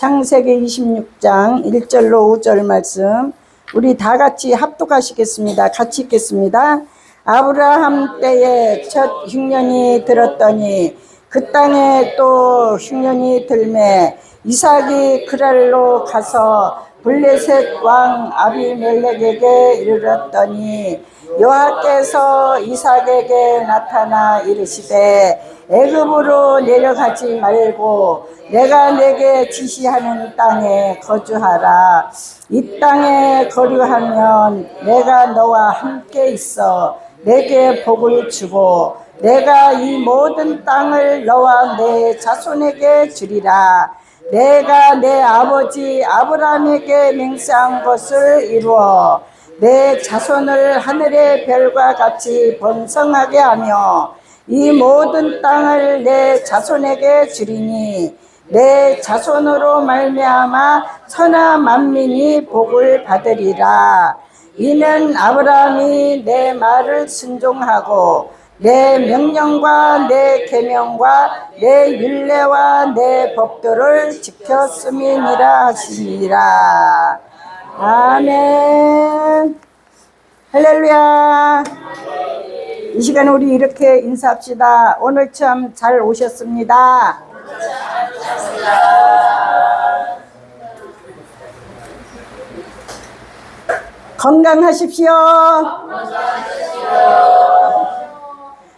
창세기 26장 1절로 5절 말씀 우리 다 같이 합독하시겠습니다. 같이 읽겠습니다. 아브라함 때에 첫 흉년이 들었더니 그 땅에 또 흉년이 들매 이삭이 그랄로 가서 블레셋 왕 아비멜렉에게 이르렀더니 여호와께서 이삭에게 나타나 이르시되 애굽으로 내려가지 말고 내가 내게 지시하는 땅에 거주하라. 이 땅에 거류하면 내가 너와 함께 있어 내게 복을 주고 내가 이 모든 땅을 너와 내 자손에게 주리라. 내가 내 아버지 아브라함에게 맹세한 것을 이루어 내 자손을 하늘의 별과 같이 번성하게 하며 이 모든 땅을 내 자손에게 주리니 내 자손으로 말미암아 천하 만민이 복을 받으리라. 이는 아브라함이 내 말을 순종하고 내 명령과 내 계명과 내 율례와 내 법도를 지켰음이니라 하시니라. 아멘. 할렐루야. 이 시간에 우리 이렇게 인사합시다. 오늘 참 잘 오셨습니다. 건강하십시오.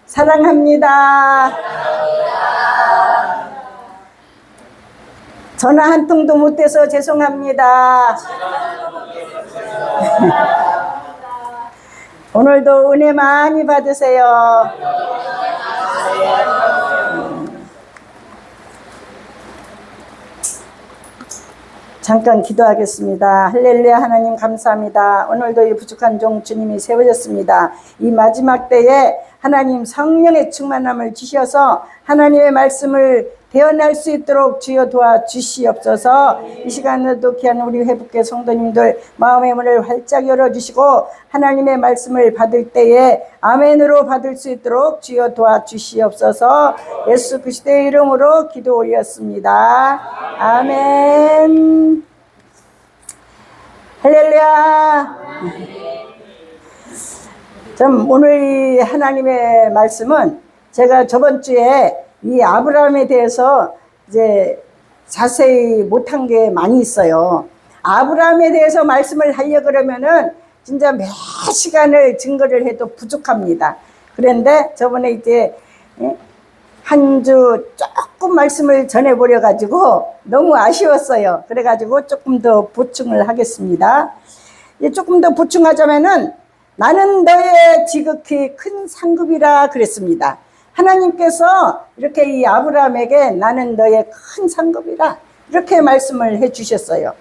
사랑합니다. 전화 한 통도 못 돼서 죄송합니다. 오늘도 은혜 많이 받으세요. 잠깐 기도하겠습니다. 할렐루야. 하나님 감사합니다. 오늘도 이 부족한 종 주님이 세워졌습니다. 이 마지막 때에 하나님 성령의 충만함을 주셔서 하나님의 말씀을 대언할 수 있도록 주여 도와주시옵소서. 이 시간에도 귀한 우리 회복계 성도님들 마음의 문을 활짝 열어주시고 하나님의 말씀을 받을 때에 아멘으로 받을 수 있도록 주여 도와주시옵소서. 예수 그리스도의 이름으로 기도 올렸습니다. 아멘. 할렐루야. 참 오늘 하나님의 말씀은 제가 저번 주에 이 아브라함에 대해서 이제 자세히 못한 게 많이 있어요. 아브라함에 대해서 말씀을 하려고 그러면은 진짜 몇 시간을 증거를 해도 부족합니다. 그런데 저번에 이제 한 주 조금 말씀을 전해버려 가지고 너무 아쉬웠어요. 그래 가지고 조금 더 보충을 하겠습니다. 조금 더 보충하자면은 나는 너의 지극히 큰 상급이라 그랬습니다. 하나님께서 이렇게 이 아브라함에게 나는 너의 큰 상급이라 이렇게 말씀을 해 주셨어요.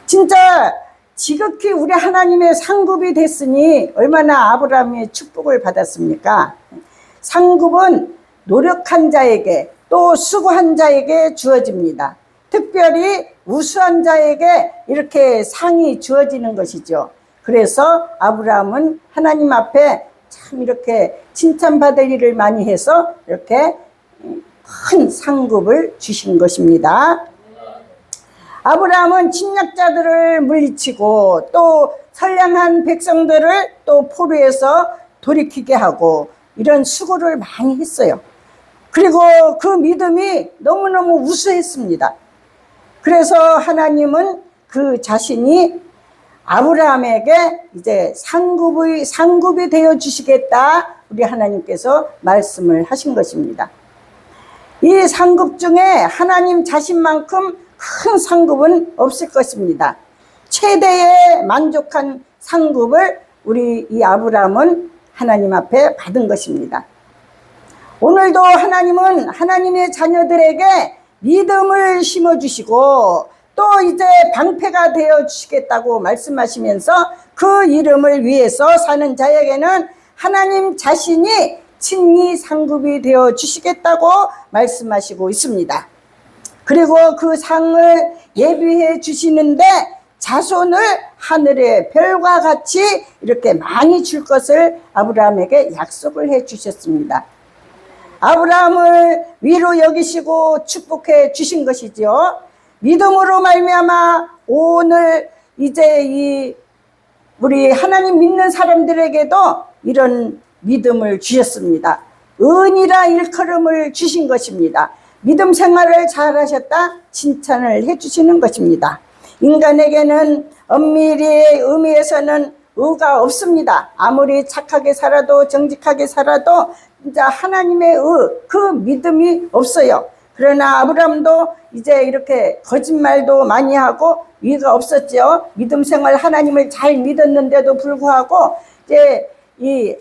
진짜 지극히 우리 하나님의 상급이 됐으니 얼마나 아브라함이 축복을 받았습니까? 상급은 노력한 자에게 또 수고한 자에게 주어집니다. 특별히 우수한 자에게 이렇게 상이 주어지는 것이죠. 그래서 아브라함은 하나님 앞에 참 이렇게 칭찬받을 일을 많이 해서 이렇게 큰 상급을 주신 것입니다. 아브라함은 침략자들을 물리치고 또 선량한 백성들을 또 포로에서 돌이키게 하고 이런 수고를 많이 했어요. 그리고 그 믿음이 너무너무 우수했습니다. 그래서 하나님은 그 자신이 아브라함에게 이제 상급이 되어 주시겠다 우리 하나님께서 말씀을 하신 것입니다. 이 상급 중에 하나님 자신만큼 큰 상급은 없을 것입니다. 최대의 만족한 상급을 우리 이 아브라함은 하나님 앞에 받은 것입니다. 오늘도 하나님은 하나님의 자녀들에게 믿음을 심어주시고 또 이제 방패가 되어 주시겠다고 말씀하시면서 그 이름을 위해서 사는 자에게는 하나님 자신이 친히 상급이 되어 주시겠다고 말씀하시고 있습니다. 그리고 그 상을 예비해 주시는데 자손을 하늘의 별과 같이 이렇게 많이 줄 것을 아브라함에게 약속을 해 주셨습니다. 아브라함을 위로 여기시고 축복해 주신 것이죠. 믿음으로 말미암아 오늘 이제 이 우리 하나님 믿는 사람들에게도 이런 믿음을 주셨습니다. 은이라 일컬음을 주신 것입니다. 믿음 생활을 잘하셨다 칭찬을 해주시는 것입니다. 인간에게는 엄밀히 의미에서는 의가 없습니다. 아무리 착하게 살아도 정직하게 살아도 진짜 하나님의 그 믿음이 없어요. 그러나 아브라함도 이제 이렇게 거짓말도 많이 하고 의가 없었죠. 믿음 생활 하나님을 잘 믿었는데도 불구하고 이제 이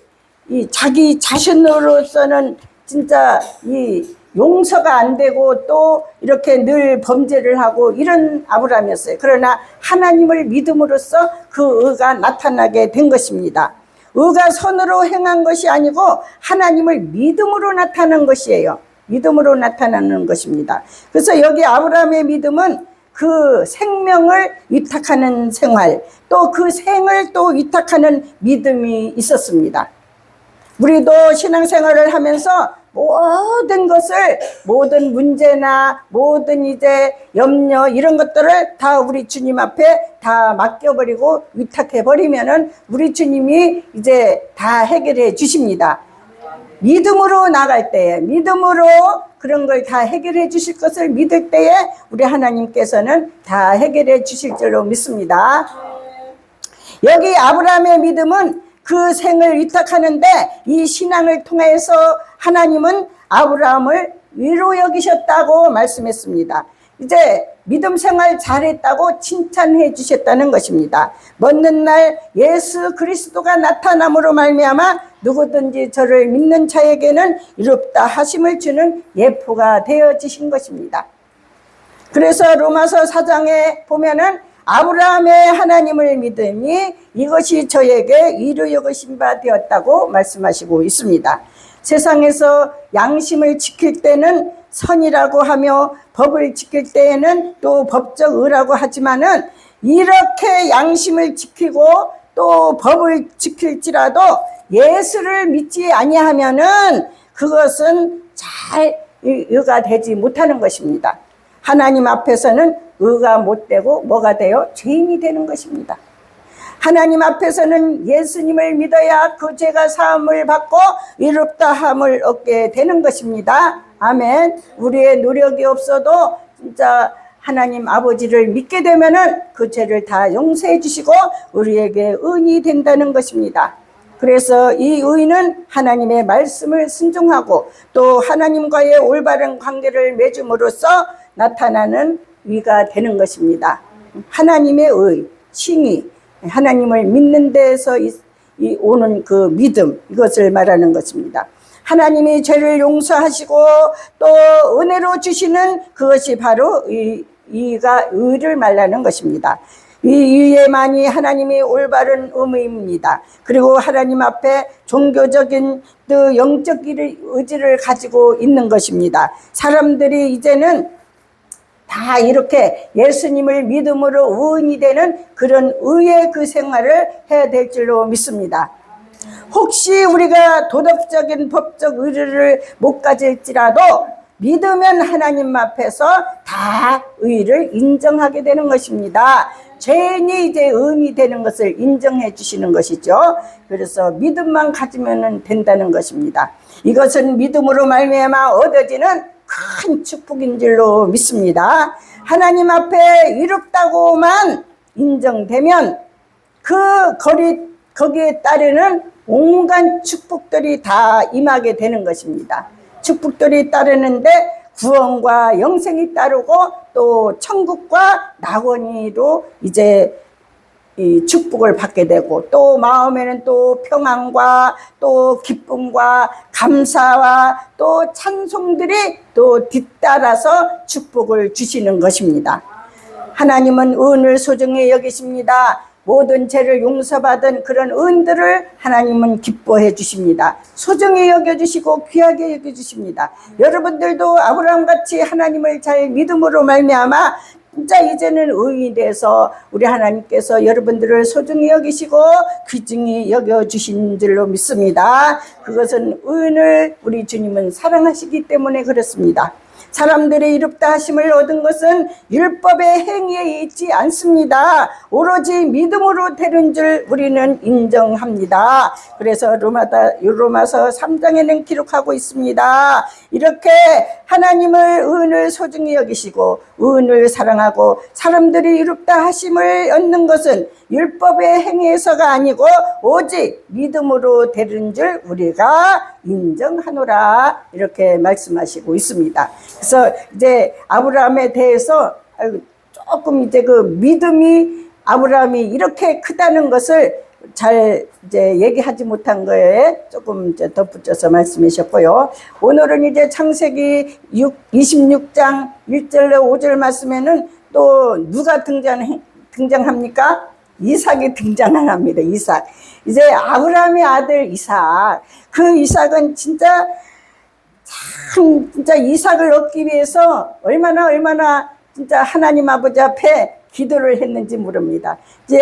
자기 자신으로서는 진짜 이 용서가 안 되고 또 이렇게 늘 범죄를 하고 이런 아브라함이었어요. 그러나 하나님을 믿음으로써 그 의가 나타나게 된 것입니다. 의가 손으로 행한 것이 아니고 하나님을 믿음으로 나타난 것이에요. 믿음으로 나타나는 것입니다. 그래서 여기 아브라함의 믿음은 그 생명을 위탁하는 생활, 또 그 생을 또 위탁하는 믿음이 있었습니다. 우리도 신앙생활을 하면서 모든 것을, 모든 문제나 모든 이제 염려 이런 것들을 다 우리 주님 앞에 다 맡겨버리고 위탁해버리면은 우리 주님이 이제 다 해결해 주십니다. 믿음으로 나갈 때에, 믿음으로 그런 걸 다 해결해 주실 것을 믿을 때에 우리 하나님께서는 다 해결해 주실 줄로 믿습니다. 여기 아브라함의 믿음은 그 생을 위탁하는데 이 신앙을 통해서 하나님은 아브라함을 위로 여기셨다고 말씀했습니다. 이제 믿음 생활 잘했다고 칭찬해 주셨다는 것입니다. 먼 날 예수 그리스도가 나타남으로 말미암아 누구든지 저를 믿는 자에게는 이롭다 하심을 주는 예표가 되어지신 것입니다. 그래서 로마서 4장에 보면은 아브라함의 하나님을 믿으니 이것이 저에게 의로 여기신 바 되었다고 말씀하시고 있습니다. 세상에서 양심을 지킬 때는 선이라고 하며 법을 지킬 때에는 또 법적 의라고 하지만은 이렇게 양심을 지키고 또 법을 지킬지라도 예수를 믿지 아니하면은 그것은 잘 의가 되지 못하는 것입니다. 하나님 앞에서는 의가 못 되고 뭐가 돼요? 죄인이 되는 것입니다. 하나님 앞에서는 예수님을 믿어야 그 죄가 사함을 받고 의롭다함을 얻게 되는 것입니다. 아멘. 우리의 노력이 없어도 진짜 하나님 아버지를 믿게 되면은 그 죄를 다 용서해 주시고 우리에게 의인이 된다는 것입니다. 그래서 이 의는 하나님의 말씀을 순종하고 또 하나님과의 올바른 관계를 맺음으로써 나타나는 의가 되는 것입니다. 하나님의 의, 칭의, 하나님을 믿는 데에서 오는 그 믿음, 이것을 말하는 것입니다. 하나님이 죄를 용서하시고 또 은혜로 주시는 그것이 바로 의를 말하는 것입니다. 이 의에만이 하나님이 올바른 의무입니다. 그리고 하나님 앞에 종교적인 또 영적 의지를 가지고 있는 것입니다. 사람들이 이제는 다 이렇게 예수님을 믿음으로 의인이 되는 그런 의의 그 생활을 해야 될 줄로 믿습니다. 혹시 우리가 도덕적인 법적 의를 못 가질지라도 믿으면 하나님 앞에서 다 의를 인정하게 되는 것입니다. 죄인이 이제 의인이 되는 것을 인정해 주시는 것이죠. 그래서 믿음만 가지면 된다는 것입니다. 이것은 믿음으로 말미암아 얻어지는 큰 축복인 줄로 믿습니다. 하나님 앞에 이롭다고만 인정되면 거기에 따르는 온갖 축복들이 다 임하게 되는 것입니다. 축복들이 따르는데 구원과 영생이 따르고 또 천국과 낙원으로 이제 이 축복을 받게 되고 또 마음에는 또 평안과 또 기쁨과 감사와 또 찬송들이 또 뒤따라서 축복을 주시는 것입니다. 하나님은 은을 소중히 여기십니다. 모든 죄를 용서받은 그런 은들을 하나님은 기뻐해 주십니다. 소중히 여겨주시고 귀하게 여겨주십니다. 여러분들도 아브라함같이 하나님을 잘 믿음으로 말미암아 진짜 이제는 의인이 돼서 우리 하나님께서 여러분들을 소중히 여기시고 귀중히 여겨주신 줄로 믿습니다. 그것은 의인을 우리 주님은 사랑하시기 때문에 그렇습니다. 사람들의 이롭다 하심을 얻은 것은 율법의 행위에 있지 않습니다. 오로지 믿음으로 되는 줄 우리는 인정합니다. 그래서 로마서 3장에는 기록하고 있습니다. 이렇게 하나님을 의인을 소중히 여기시고 의인을 사랑하고 사람들이 이롭다 하심을 얻는 것은 율법의 행위에서가 아니고 오직 믿음으로 되는 줄 우리가 인정하노라, 이렇게 말씀하시고 있습니다. 그래서 이제 아브라함에 대해서 조금 이제 그 믿음이 아브라함이 이렇게 크다는 것을 잘 이제 얘기하지 못한 거에 조금 이제 덧붙여서 말씀하셨고요. 오늘은 이제 창세기 26장 1절로 5절 말씀에는 또 누가 등장합니까? 이삭이 등장을 합니다. 이삭. 이제 아브라함의 아들 이삭. 그 이삭은 진짜 이삭을 얻기 위해서 얼마나 진짜 하나님 아버지 앞에 기도를 했는지 모릅니다. 이제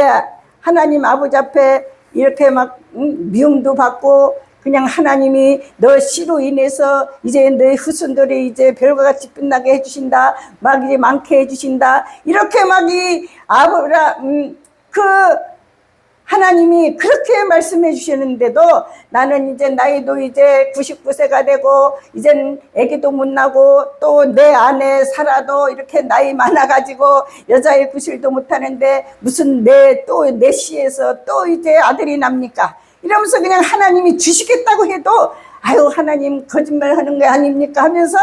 하나님 아버지 앞에 이렇게 막 미움도 받고, 그냥 하나님이 너 씨로 인해서 이제 너의 후손들이 이제 별과 같이 빛나게 해주신다, 막 이제 많게 해주신다, 이렇게 막 이 그 하나님이 그렇게 말씀해 주셨는데도 나는 이제 나이도 이제 99세가 되고 이젠 아기도 못 나고 또 내 아내 사라도 이렇게 나이 많아가지고 여자의 구실도 못하는데 무슨 내 씨에서 또 이제 아들이 납니까? 이러면서 그냥 하나님이 주시겠다고 해도 아유 하나님 거짓말 하는 거 아닙니까 하면서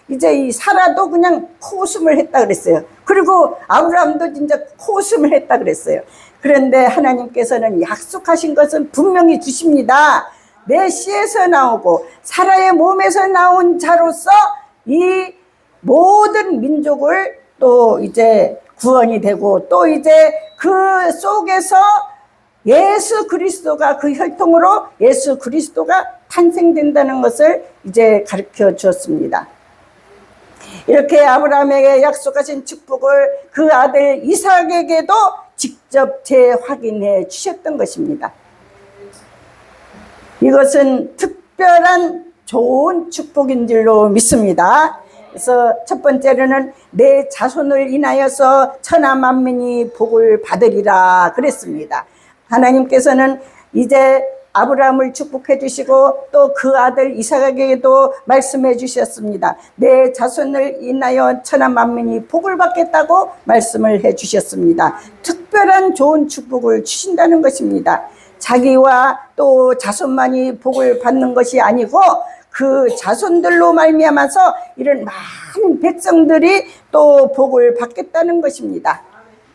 이제 이 사라도 그냥 코웃음을 했다 그랬어요. 그리고 아브라함도 진짜 코웃음을 했다 그랬어요. 그런데 하나님께서는 약속하신 것은 분명히 주십니다. 내 씨에서 나오고 사라의 몸에서 나온 자로서 이 모든 민족을 또 이제 구원이 되고 또 이제 그 속에서 예수 그리스도가 그 혈통으로 예수 그리스도가 탄생된다는 것을 이제 가르쳐 주었습니다. 이렇게 아브라함에게 약속하신 축복을 그 아들 이삭에게도 직접 재확인해 주셨던 것입니다. 이것은 특별한 좋은 축복인 줄로 믿습니다. 그래서 첫 번째로는 내 자손을 인하여서 천하 만민이 복을 받으리라 그랬습니다. 하나님께서는 이제 아브라함을 축복해 주시고 또 그 아들 이삭에게도 말씀해 주셨습니다. 내 자손을 인하여 천하 만민이 복을 받겠다고 말씀을 해 주셨습니다. 특별한 좋은 축복을 주신다는 것입니다. 자기와 또 자손만이 복을 받는 것이 아니고 그 자손들로 말미암아서 이런 많은 백성들이 또 복을 받겠다는 것입니다.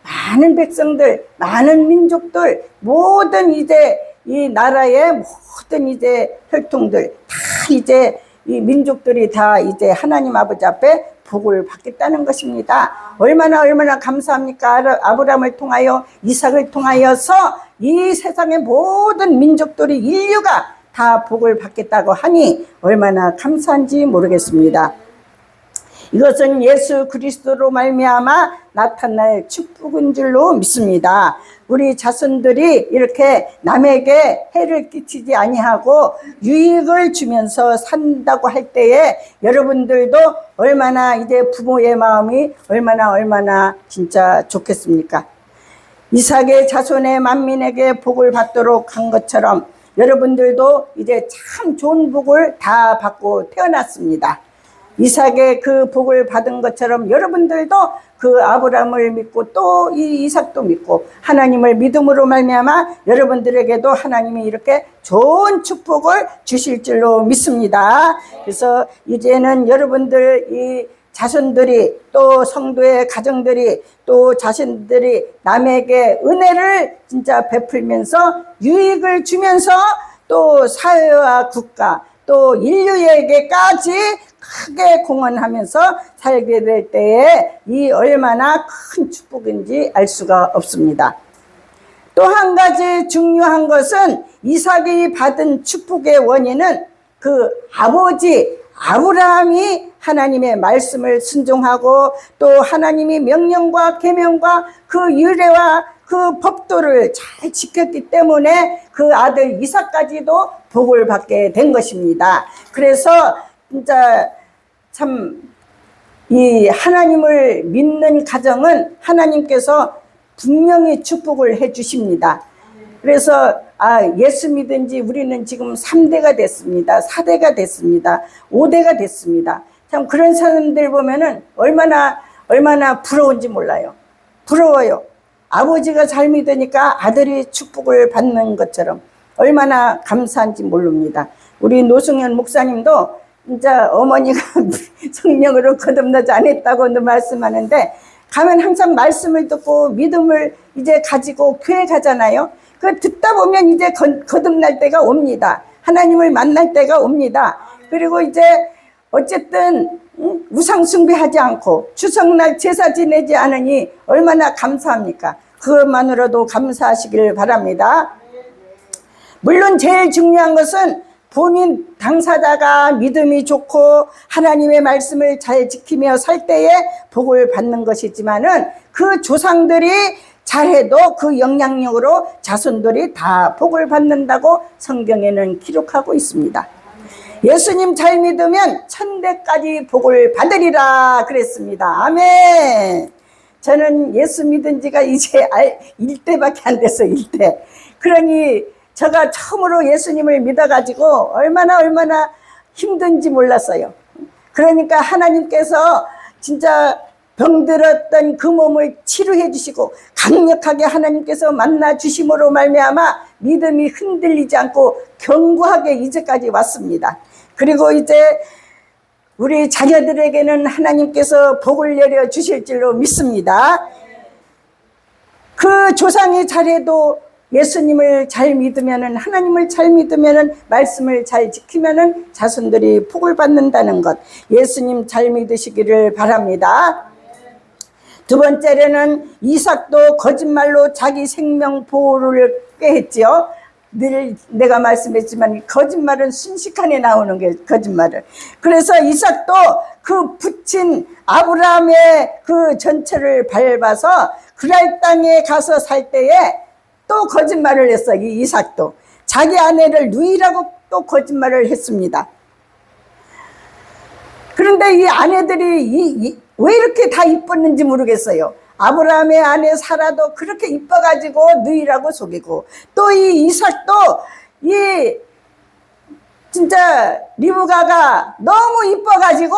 많은 백성들, 많은 민족들, 모든 이제 이 나라의 모든 이제 혈통들 다 이제 이 민족들이 다 이제 하나님 아버지 앞에 복을 받겠다는 것입니다. 얼마나 감사합니까? 아브라함을 통하여 이삭을 통하여서 이 세상의 모든 민족들이 인류가 다 복을 받겠다고 하니 얼마나 감사한지 모르겠습니다. 이것은 예수 그리스도로 말미암아 나타날 축복인 줄로 믿습니다. 우리 자손들이 이렇게 남에게 해를 끼치지 아니하고 유익을 주면서 산다고 할 때에 여러분들도 얼마나 이제 부모의 마음이 얼마나 진짜 좋겠습니까? 이삭의 자손의 만민에게 복을 받도록 한 것처럼 여러분들도 이제 참 좋은 복을 다 받고 태어났습니다. 이삭의 그 복을 받은 것처럼 여러분들도 그 아브라함을 믿고 또 이 이삭도 믿고 하나님을 믿음으로 말미암아 여러분들에게도 하나님이 이렇게 좋은 축복을 주실 줄로 믿습니다. 그래서 이제는 여러분들 이 자손들이 또 성도의 가정들이 또 자신들이 남에게 은혜를 진짜 베풀면서 유익을 주면서 또 사회와 국가 또 인류에게까지 크게 공헌하면서 살게 될 때에 이 얼마나 큰 축복인지 알 수가 없습니다. 또 한 가지 중요한 것은 이삭이 받은 축복의 원인은 그 아버지 아브라함이 하나님의 말씀을 순종하고 또 하나님이 명령과 계명과 그 율례와 그 법도를 잘 지켰기 때문에 그 아들 이삭까지도 복을 받게 된 것입니다. 그래서 진짜 참 이 하나님을 믿는 가정은 하나님께서 분명히 축복을 해 주십니다. 그래서 예수 믿은 지 우리는 지금 3대가 됐습니다. 4대가 됐습니다. 5대가 됐습니다. 참 그런 사람들 보면은 얼마나 부러운지 몰라요. 부러워요. 아버지가 잘 믿으니까 아들이 축복을 받는 것처럼 얼마나 감사한지 모릅니다. 우리 노승현 목사님도 진짜 어머니가 성령으로 거듭나지 않았다고 말씀하는데, 가면 항상 말씀을 듣고 믿음을 이제 가지고 교회 가잖아요. 그 듣다 보면 이제 거듭날 때가 옵니다. 하나님을 만날 때가 옵니다. 그리고 이제 어쨌든 우상 숭배하지 않고 추석날 제사 지내지 않으니 얼마나 감사합니까? 그것만으로도 감사하시길 바랍니다. 물론 제일 중요한 것은 본인 당사자가 믿음이 좋고 하나님의 말씀을 잘 지키며 살 때에 복을 받는 것이지만은 그 조상들이 잘해도 그 영향력으로 자손들이 다 복을 받는다고 성경에는 기록하고 있습니다. 예수님 잘 믿으면 천대까지 복을 받으리라 그랬습니다. 아멘. 저는 예수 믿은 지가 이제 1대밖에 안 됐어요. 1대. 그러니 제가 처음으로 예수님을 믿어가지고 얼마나 힘든지 몰랐어요. 그러니까 하나님께서 진짜 병들었던 그 몸을 치료해 주시고 강력하게 하나님께서 만나 주심으로 말미암아 믿음이 흔들리지 않고 견고하게 이제까지 왔습니다. 그리고 이제 우리 자녀들에게는 하나님께서 복을 내려 주실 줄로 믿습니다. 그 조상이 잘해도 예수님을 잘 믿으면은, 하나님을 잘 믿으면은, 말씀을 잘 지키면은 자손들이 복을 받는다는 것, 예수님 잘 믿으시기를 바랍니다. 두 번째로는 이삭도 거짓말로 자기 생명 보호를 꾀했지요. 늘 내가 말씀했지만 거짓말은 순식간에 나오는 게 거짓말을. 그래서 이삭도 그 붙인 아브라함의 그 전철을 밟아서 그랄 땅에 가서 살 때에 또 거짓말을 했어. 이 이삭도 자기 아내를 누이라고 또 거짓말을 했습니다. 그런데 이 아내들이 왜 이렇게 다 이뻤는지 모르겠어요. 아브라함의 아내 사라도 그렇게 이뻐가지고 누이라고 속이고, 또 이 이삭도 이 진짜 리브가가 너무 이뻐가지고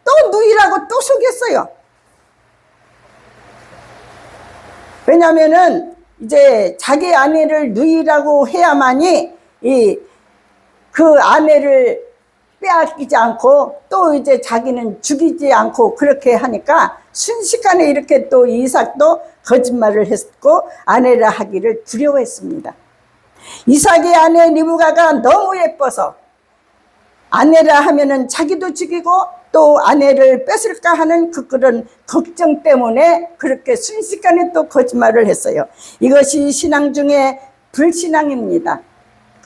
또 누이라고 또 속였어요. 왜냐면은 이제 자기 아내를 누이라고 해야만이 그 아내를 빼앗기지 않고 또 이제 자기는 죽이지 않고 그렇게 하니까 순식간에 이렇게 또 이삭도 거짓말을 했고 아내라 하기를 두려워했습니다. 이삭의 아내 리브가가 너무 예뻐서 아내라 하면은 자기도 죽이고 또 아내를 뺏을까 하는 그런 걱정 때문에 그렇게 순식간에 또 거짓말을 했어요. 이것이 신앙 중에 불신앙입니다.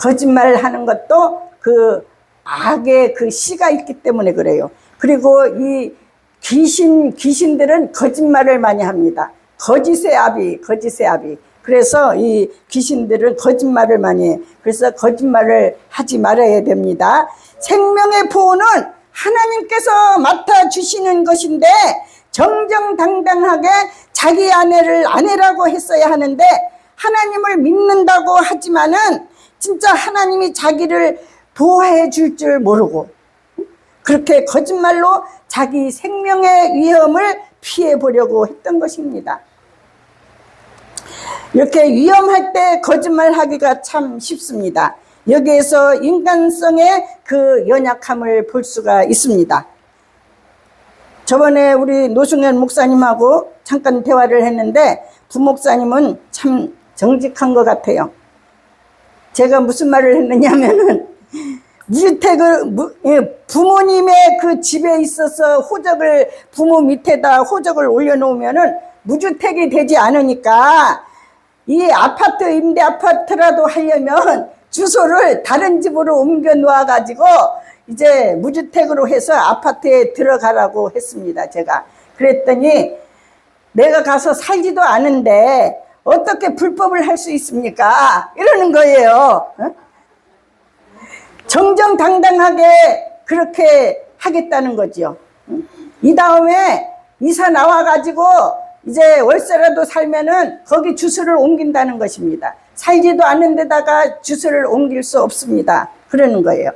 거짓말하는 것도 그 악의 그 씨가 있기 때문에 그래요. 그리고 이 귀신들은 거짓말을 많이 합니다. 거짓의 아비. 그래서 이 귀신들은 거짓말을 많이 해. 그래서 거짓말을 하지 말아야 됩니다. 생명의 보호는 하나님께서 맡아주시는 것인데 정정당당하게 자기 아내를 아내라고 했어야 하는데, 하나님을 믿는다고 하지만은 진짜 하나님이 자기를 보호해 줄 줄 모르고 그렇게 거짓말로 자기 생명의 위험을 피해 보려고 했던 것입니다. 이렇게 위험할 때 거짓말하기가 참 쉽습니다. 여기에서 인간성의 그 연약함을 볼 수가 있습니다. 저번에 우리 노승현 목사님하고 잠깐 대화를 했는데 부목사님은 참 정직한 것 같아요. 제가 무슨 말을 했느냐면은 부모님의 그 집에 있어서 부모 밑에다 호적을 올려놓으면은 무주택이 되지 않으니까 이 임대 아파트라도 하려면 주소를 다른 집으로 옮겨 놓아가지고 이제 무주택으로 해서 아파트에 들어가라고 했습니다. 제가 그랬더니 내가 가서 살지도 않은데 어떻게 불법을 할 수 있습니까? 이러는 거예요. 정정당당하게 그렇게 하겠다는 거죠. 이 다음에 이사 나와가지고 이제 월세라도 살면은 거기 주소를 옮긴다는 것입니다. 살지도 않는 데다가 주소를 옮길 수 없습니다. 그러는 거예요.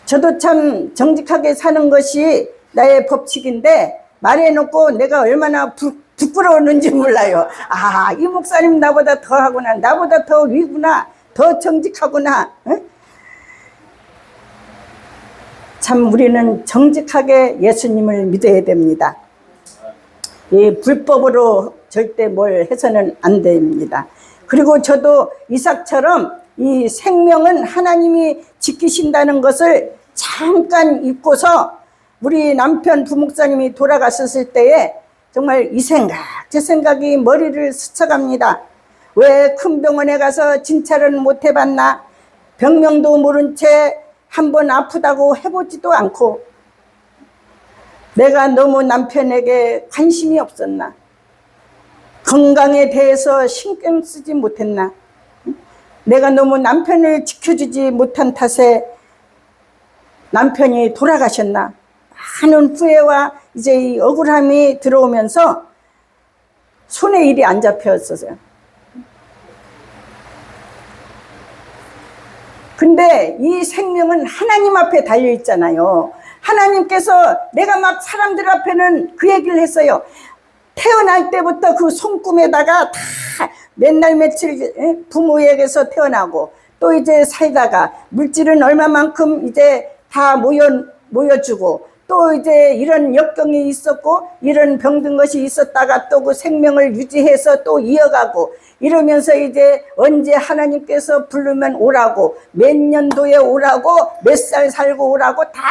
저도 참 정직하게 사는 것이 나의 법칙인데 말해놓고 내가 얼마나 부끄러웠는지 몰라요. 아, 이 목사님 나보다 더 하구나. 나보다 더 위구나. 더 정직하구나. 응? 참 우리는 정직하게 예수님을 믿어야 됩니다. 이 불법으로 절대 뭘 해서는 안 됩니다. 그리고 저도 이삭처럼 이 생명은 하나님이 지키신다는 것을 잠깐 잊고서 우리 남편 부목사님이 돌아갔었을 때에 정말 이 생각 저 생각이 머리를 스쳐갑니다. 왜 큰 병원에 가서 진찰은 못 해봤나? 병명도 모른 채 한번 아프다고 해보지도 않고 내가 너무 남편에게 관심이 없었나? 건강에 대해서 신경 쓰지 못했나? 내가 너무 남편을 지켜주지 못한 탓에 남편이 돌아가셨나? 많은 후회와 이제 이 억울함이 들어오면서 손에 일이 안 잡혔었어요. 근데 이 생명은 하나님 앞에 달려 있잖아요. 하나님께서 내가 막 사람들 앞에는 그 얘기를 했어요. 태어날 때부터 그 손금에다가 다 맨날 며칠 부모에게서 태어나고 또 이제 살다가 물질은 얼마만큼 이제 다 모여주고 또 이제 이런 역경이 있었고 이런 병든 것이 있었다가 또 그 생명을 유지해서 또 이어가고 이러면서 이제 언제 하나님께서 부르면 오라고 몇 년도에 오라고 몇 살 살고 오라고 다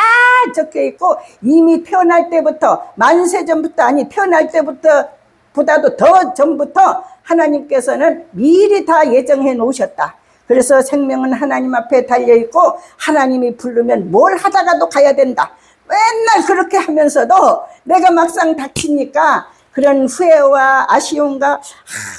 적혀 있고 이미 태어날 때부터 만세 전부터 아니 태어날 때부터 보다도 더 전부터 하나님께서는 미리 다 예정해 놓으셨다. 그래서 생명은 하나님 앞에 달려있고 하나님이 부르면 뭘 하다가도 가야 된다. 맨날 그렇게 하면서도 내가 막상 닥치니까 그런 후회와 아쉬움과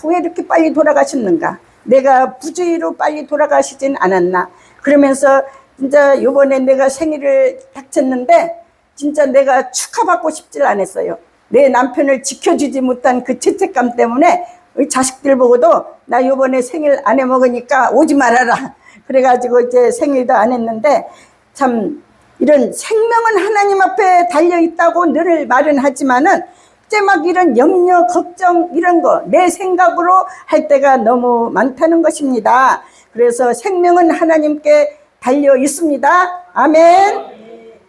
왜 이렇게 빨리 돌아가셨는가? 내가 부주의로 빨리 돌아가시진 않았나? 그러면서 진짜 요번에 내가 생일을 닥쳤는데 진짜 내가 축하받고 싶질 않았어요. 내 남편을 지켜주지 못한 그 죄책감 때문에 우리 자식들 보고도 나 요번에 생일 안 해 먹으니까 오지 말아라. 그래가지고 이제 생일도 안 했는데 참 이런 생명은 하나님 앞에 달려있다고 늘 말은 하지만은 이제 막 이런 염려, 걱정 이런 거 내 생각으로 할 때가 너무 많다는 것입니다. 그래서 생명은 하나님께 달려 있습니다. 아멘.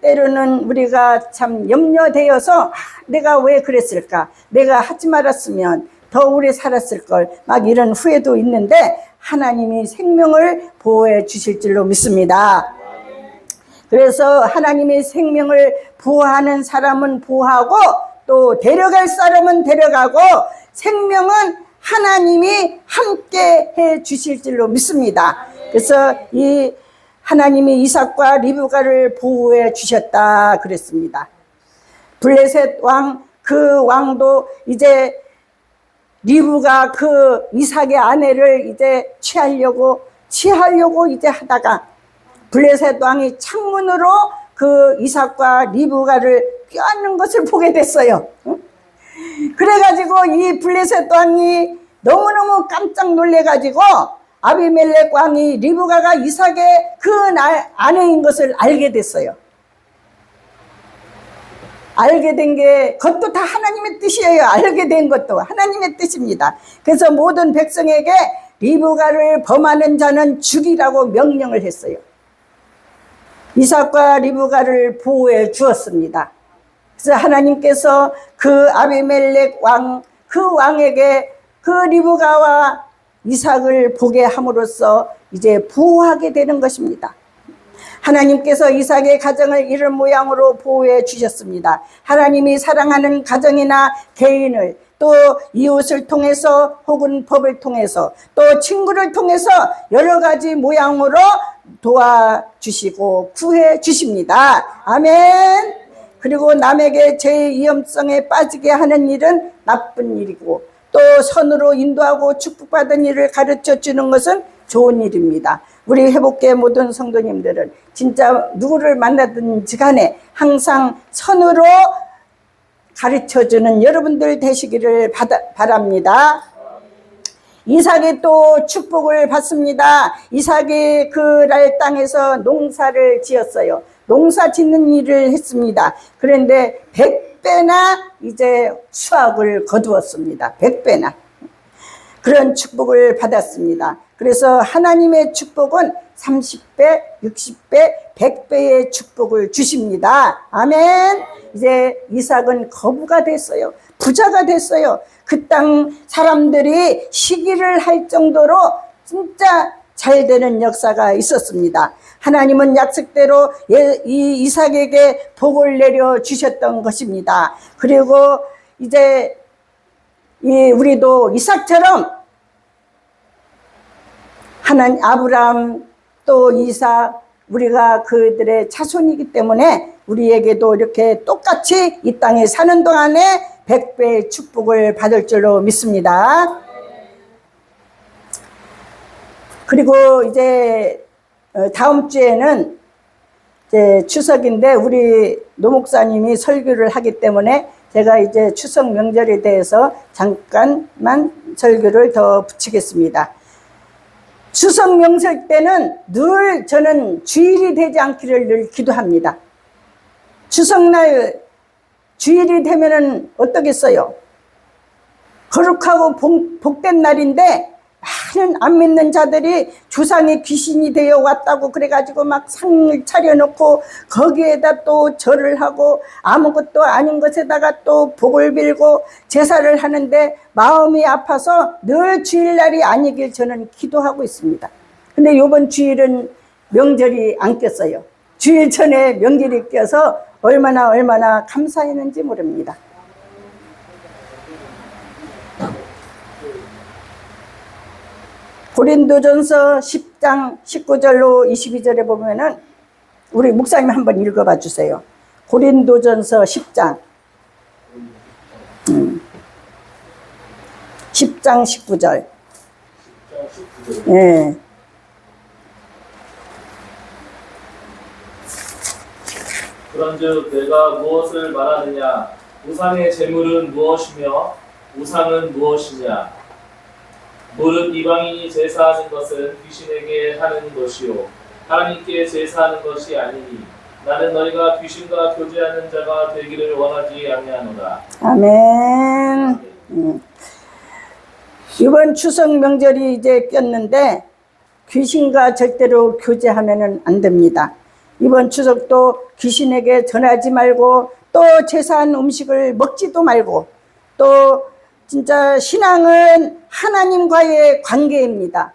때로는 우리가 참 염려되어서 내가 왜 그랬을까? 내가 하지 말았으면 더 오래 살았을 걸 막 이런 후회도 있는데 하나님이 생명을 보호해 주실 줄로 믿습니다. 그래서 하나님의 생명을 보호하는 사람은 보호하고 또 데려갈 사람은 데려가고 생명은 하나님이 함께 해 주실 줄로 믿습니다. 그래서 이 하나님이 이삭과 리브가를 보호해 주셨다 그랬습니다. 블레셋 왕, 그 왕도 이제 리브가 그 이삭의 아내를 이제 취하려고 이제 하다가 블레셋 왕이 창문으로 그 이삭과 리브가를 껴안는 것을 보게 됐어요. 그래가지고 이 블레셋 왕이 너무너무 깜짝 놀래가지고 아비멜렉 왕이 리브가가 이삭의 그 아내인 것을 알게 됐어요. 알게 된 게 그것도 다 하나님의 뜻이에요. 알게 된 것도 하나님의 뜻입니다. 그래서 모든 백성에게 리브가를 범하는 자는 죽이라고 명령을 했어요. 이삭과 리브가를 보호해 주었습니다. 그래서 하나님께서 그 아비멜렉 왕, 그 왕에게 그 리브가와 이삭을 보게 함으로써 이제 보호하게 되는 것입니다. 하나님께서 이삭의 가정을 이런 모양으로 보호해 주셨습니다. 하나님이 사랑하는 가정이나 개인을 또 이웃을 통해서 혹은 법을 통해서 또 친구를 통해서 여러 가지 모양으로 도와주시고 구해 주십니다. 아멘. 그리고 남에게 죄의 위험성에 빠지게 하는 일은 나쁜 일이고 또 선으로 인도하고 축복받은 일을 가르쳐 주는 것은 좋은 일입니다. 우리 회복계 모든 성도님들은 진짜 누구를 만나든지 간에 항상 선으로 가르쳐주는 여러분들 되시기를 바랍니다. 이삭이 또 축복을 받습니다. 이삭이 그랄 땅에서 농사를 지었어요. 농사 짓는 일을 했습니다. 그런데 100배나 이제 수확을 거두었습니다. 100배나. 그런 축복을 받았습니다. 그래서 하나님의 축복은 30배, 60배, 100배의 축복을 주십니다. 아멘. 이제 이삭은 거부가 됐어요. 부자가 됐어요. 그 땅 사람들이 시기를 할 정도로 진짜 잘 되는 역사가 있었습니다. 하나님은 약속대로 이 이삭에게 복을 내려 주셨던 것입니다. 그리고 이제 우리도 이삭처럼 하나님, 아브라함 또 이삭, 우리가 그들의 자손이기 때문에 우리에게도 이렇게 똑같이 이 땅에 사는 동안에 100배의 축복을 받을 줄로 믿습니다. 그리고 이제 다음 주에는 이제 추석인데 우리 노 목사님이 설교를 하기 때문에 제가 이제 추석 명절에 대해서 잠깐만 설교를 더 붙이겠습니다. 추석 명절 때는 늘 저는 주일이 되지 않기를 늘 기도합니다. 추석날 주일이 되면은 어떠겠어요? 거룩하고 복된 날인데 많은 안 믿는 자들이 조상의 귀신이 되어 왔다고 그래가지고 막 상을 차려놓고 거기에다 또 절을 하고 아무것도 아닌 것에다가 또 복을 빌고 제사를 하는데 마음이 아파서 늘 주일날이 아니길 저는 기도하고 있습니다. 근데 이번 주일은 명절이 안 꼈어요. 주일 전에 명절이 껴서 얼마나 감사했는지 모릅니다. 고린도전서 10장 19절로 22절에 보면은 우리 목사님 한번 읽어봐 주세요. 고린도전서 10장 10장 19절. 예. 그런즉 내가 무엇을 말하느냐? 우상의 제물은 무엇이며 우상은 무엇이냐? 무릇 이방인이 제사하는 것은 귀신에게 하는 것이요 하나님께 제사하는 것이 아니니 나는 너희가 귀신과 교제하는 자가 되기를 원하지 아니하노라. 아멘. 이번 추석 명절이 이제 꼈는데 귀신과 절대로 교제하면은 안 됩니다. 이번 추석도 귀신에게 전하지 말고 또 제사한 음식을 먹지도 말고 또 진짜 신앙은 하나님과의 관계입니다.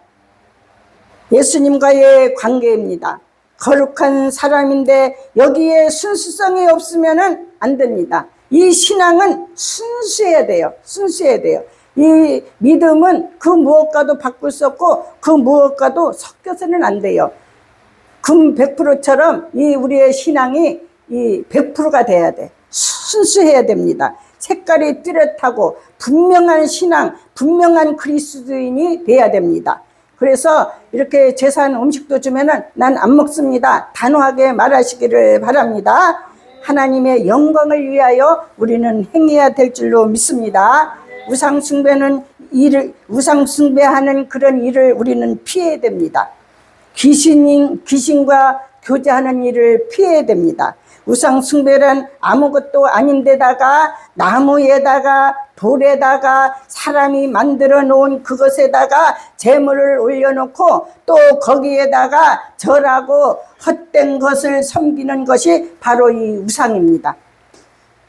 예수님과의 관계입니다. 거룩한 사람인데 여기에 순수성이 없으면 안 됩니다. 이 신앙은 순수해야 돼요. 순수해야 돼요. 이 믿음은 그 무엇과도 바꿀 수 없고 그 무엇과도 섞여서는 안 돼요. 금 100%처럼 이 우리의 신앙이 이 100%가 돼야 돼. 순수해야 됩니다. 색깔이 뚜렷하고 분명한 신앙, 분명한 그리스도인이 돼야 됩니다. 그래서 이렇게 제사한 음식도 주면은 난 안 먹습니다. 단호하게 말하시기를 바랍니다. 하나님의 영광을 위하여 우리는 행해야 될 줄로 믿습니다. 우상숭배하는 그런 일을 우리는 피해야 됩니다. 귀신과 교제하는 일을 피해야 됩니다. 우상숭배란 아무것도 아닌데다가 나무에다가 돌에다가 사람이 만들어 놓은 그것에다가 제물을 올려놓고 또 거기에다가 절하고 헛된 것을 섬기는 것이 바로 이 우상입니다.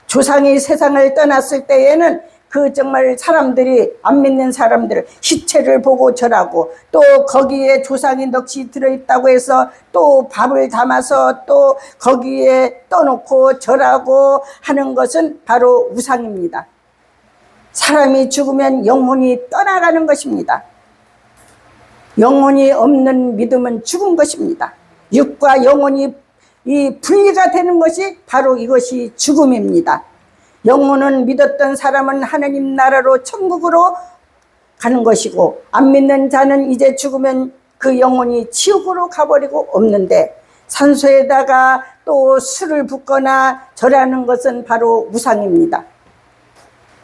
조상이 세상을 떠났을 때에는 그 정말 사람들이 안 믿는 사람들 시체를 보고 절하고 또 거기에 조상이 넋이 들어있다고 해서 또 밥을 담아서 또 거기에 떠놓고 절하고 하는 것은 바로 우상입니다. 사람이 죽으면 영혼이 떠나가는 것입니다. 영혼이 없는 믿음은 죽은 것입니다. 육과 영혼이 이 분리가 되는 것이 바로 이것이 죽음입니다. 영혼은 믿었던 사람은 하나님 나라로 천국으로 가는 것이고 안 믿는 자는 이제 죽으면 그 영혼이 지옥으로 가버리고 없는데, 산소에다가 또 술을 붓거나 절하는 것은 바로 우상입니다.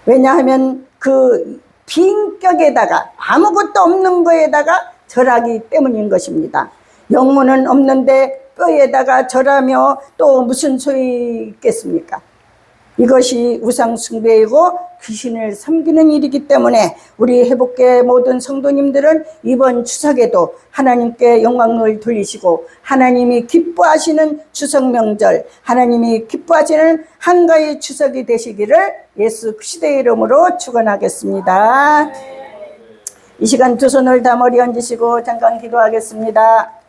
왜냐하면 그 빈격에다가 아무것도 없는 거에다가 절하기 때문인 것입니다. 영혼은 없는데 뼈에다가 절하며 또 무슨 소용이 있겠습니까? 이것이 우상 숭배이고 귀신을 섬기는 일이기 때문에 우리 회복계 모든 성도님들은 이번 추석에도 하나님께 영광을 돌리시고 하나님이 기뻐하시는 추석 명절, 하나님이 기뻐하시는 한가위 추석이 되시기를 예수 그리스도의 이름으로 축원하겠습니다. 이 시간 두 손을 다 머리 얹으시고 잠깐 기도하겠습니다.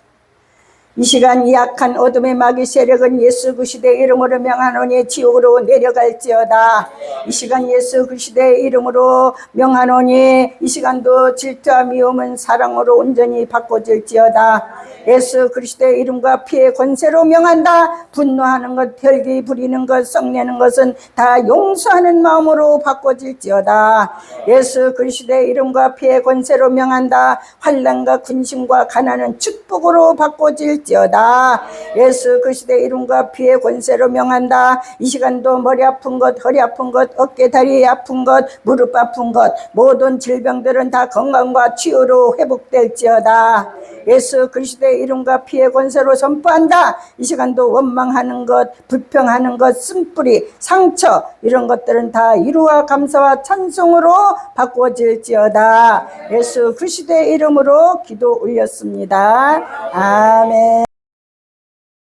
이 시간 이 악한 어둠의 마귀 세력은 예수 그리스도의 이름으로 명하노니 지옥으로 내려갈지어다. 이 시간 예수 그리스도의 이름으로 명하노니 이 시간도 질투와 미움은 사랑으로 온전히 바꿔질지어다. 예수 그리스도의 이름과 피의 권세로 명한다. 분노하는 것, 혈기 부리는 것, 썩내는 것은 다 용서하는 마음으로 바꿔질지어다. 예수 그리스도의 이름과 피의 권세로 명한다. 환난과 군심과 가난은 축복으로 바꿔질지어다. 예수 그리스도의 이름과 피의 권세로 명한다. 이 시간도 머리 아픈 것, 허리 아픈 것, 어깨 다리 아픈 것, 무릎 아픈 것, 모든 질병들은 다 건강과 치유로 회복될지어다. 예수 그리스도의 이름과 피의 권세로 선포한다. 이 시간도 원망하는 것, 불평하는 것, 쓴뿌리, 상처 이런 것들은 다 위로와 감사와 찬송으로 바꿔질지어다. 예수 그리스도의 이름으로 기도 올렸습니다. 아멘.